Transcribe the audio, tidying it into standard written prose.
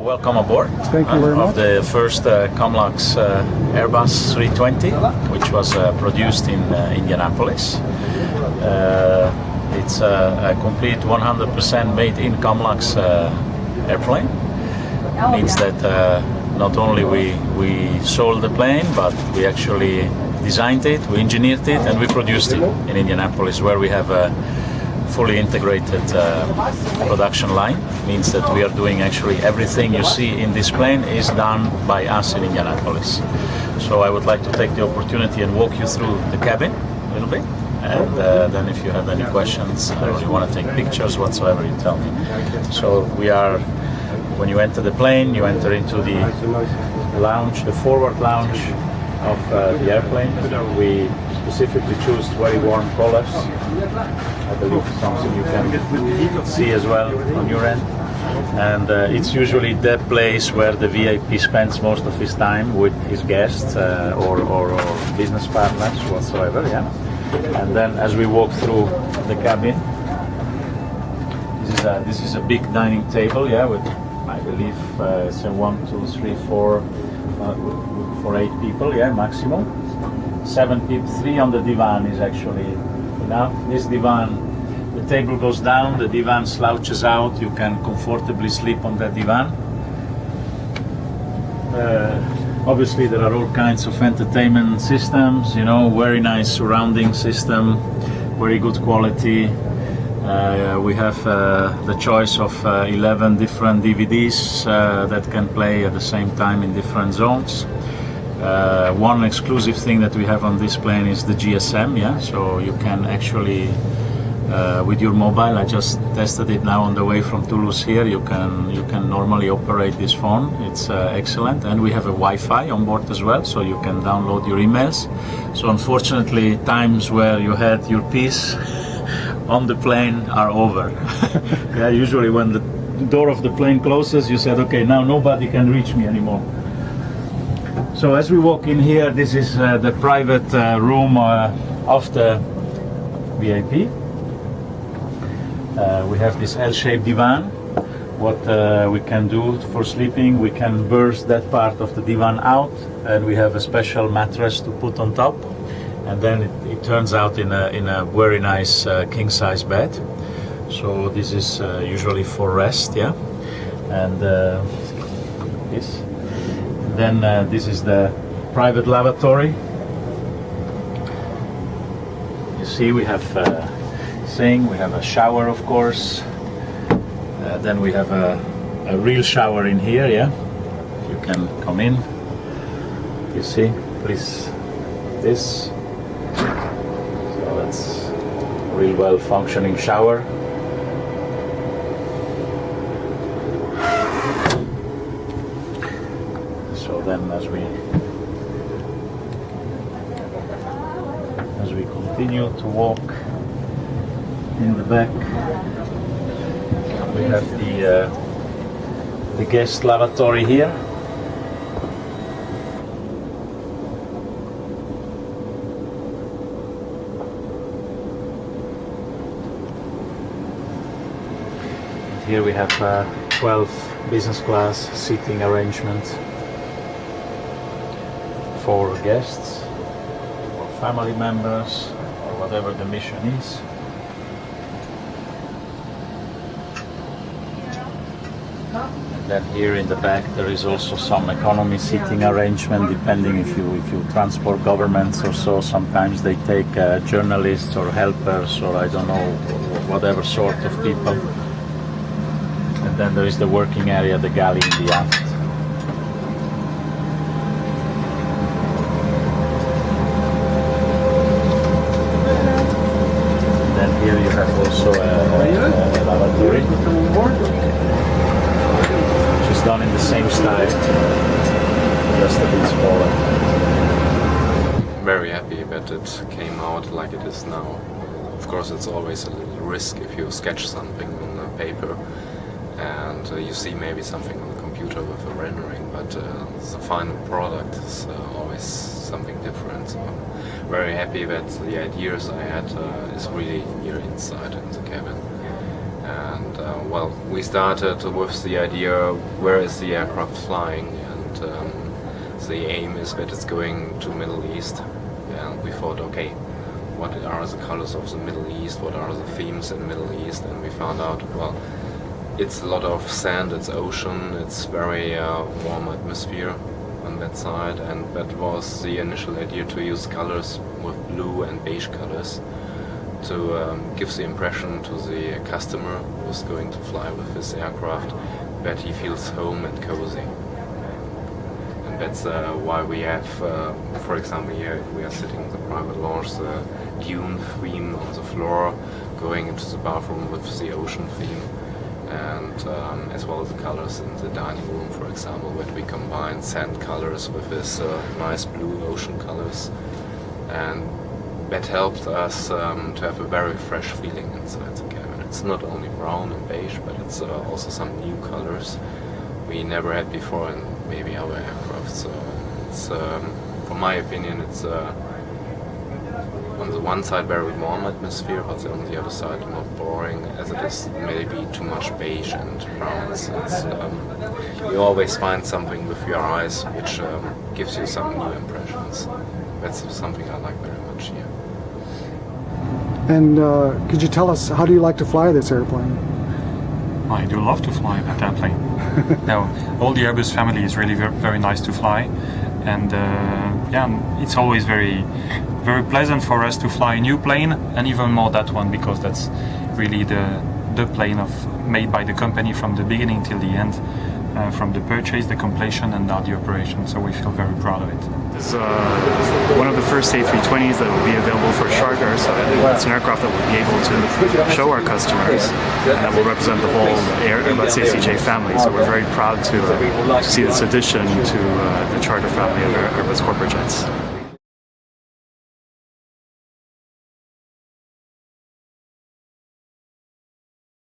Welcome aboard. Thank you very much. Of the first Comlux Airbus 320, which was produced in Indianapolis. It's a complete 100% made in Comlux airplane. It means that not only we sold the plane, but we actually designed it, we engineered it, and we produced it in Indianapolis, where we have a fully integrated production line. Means that we are doing actually everything you see in this plane is done by us in Indianapolis. So I would like to take the opportunity and walk you through the cabin a little bit, and then if you have any questions or you want to take pictures whatsoever, you tell me. So we are, when you enter the plane, you enter into the lounge, the forward lounge of the airplane. We specifically choose very warm colors. I believe something you can see as well on your end. And it's usually the place where the VIP spends most of his time with his guests or business partners whatsoever, yeah. And then as we walk through the cabin, this is a big dining table, yeah, with I believe it's a 1, 2, 3, 4 for 8 people, yeah, maximum. 7 people, 3 on the divan is actually enough. This divan, the table goes down, the divan slouches out, you can comfortably sleep on that divan. Obviously there are all kinds of entertainment systems, you know, very nice surrounding system, very good quality. We have the choice of 11 different DVDs that can play at the same time in different zones. One exclusive thing that we have on this plane is the GSM, yeah, so you can actually with your mobile, I just tested it now on the way from Toulouse here, you can normally operate this phone. It's excellent, and we have a Wi-Fi on board as well, so you can download your emails. So unfortunately, times where you had your piece on the plane are over. Yeah, usually when the door of the plane closes, you said, okay, now nobody can reach me anymore. So as we walk in here, this is the private room of the VIP. We have this L-shaped divan. What we can do for sleeping, we can burst that part of the divan out, and we have a special mattress to put on top. And then it turns out in a very nice king-size bed. So this is usually for rest, yeah. And this. Then this is the private lavatory. You see, we have a sink, we have a shower, of course. Then we have a real shower in here, yeah. You can come in. You see, please, this. So that's a real well functioning shower. So then as we continue to walk in the back, we have the guest lavatory here. Here we have 12 business class seating arrangements for guests or family members or whatever the mission is. And then here in the back there is also some economy seating arrangement, depending if you transport governments or so. Sometimes they take journalists or helpers or I don't know, whatever sort of people. And then there is the working area, the galley in the aft. Here you have also a lavatory, which is done in the same style, just a bit smaller. Very happy that it came out like it is now. Of course, it's always a little risk if you sketch something on paper and you see maybe something on the computer with a rendering, but the final product is always something different. So I'm very happy that the ideas I had is really here inside in the cabin. And well, we started with the idea, where is the aircraft flying, and the aim is that it's going to Middle East. And we thought, okay, what are the colors of the Middle East, what are the themes in Middle East, and we found out, well, it's a lot of sand, it's ocean, it's very warm atmosphere on that side, and that was the initial idea, to use colors with blue and beige colors to give the impression to the customer who's going to fly with this aircraft that he feels home and cozy. And that's why we have, for example, here we are sitting in the private lounge, the dune theme on the floor, going into the bathroom with the ocean theme, and as well as the colors in the dining room, for example, where we combine sand colors with this nice blue ocean colors, and that helped us to have a very fresh feeling inside the cabin. It's not only brown and beige, but it's also some new colors we never had before in maybe our aircraft. So it's, from my opinion, it's on the one side very warm atmosphere, but on the other side not boring, as it is maybe too much beige and browns. It's, you always find something with your eyes which gives you some new impressions. That's something I like very much here. And could you tell us, how do you like to fly this airplane? I do love to fly that airplane. No, all the Airbus family is really very nice to fly, and yeah, it's always very pleasant for us to fly a new plane, and even more that one, because that's really the plane made by the company from the beginning till the end, from the purchase, the completion, and now the operation. So we feel very proud of it. It's one of the first A320s that will be available for charter, so it's an aircraft that we'll be able to show our customers, and that will represent the whole Airbus ACJ family. So we're very proud to see this addition to the charter family of Airbus corporate jets.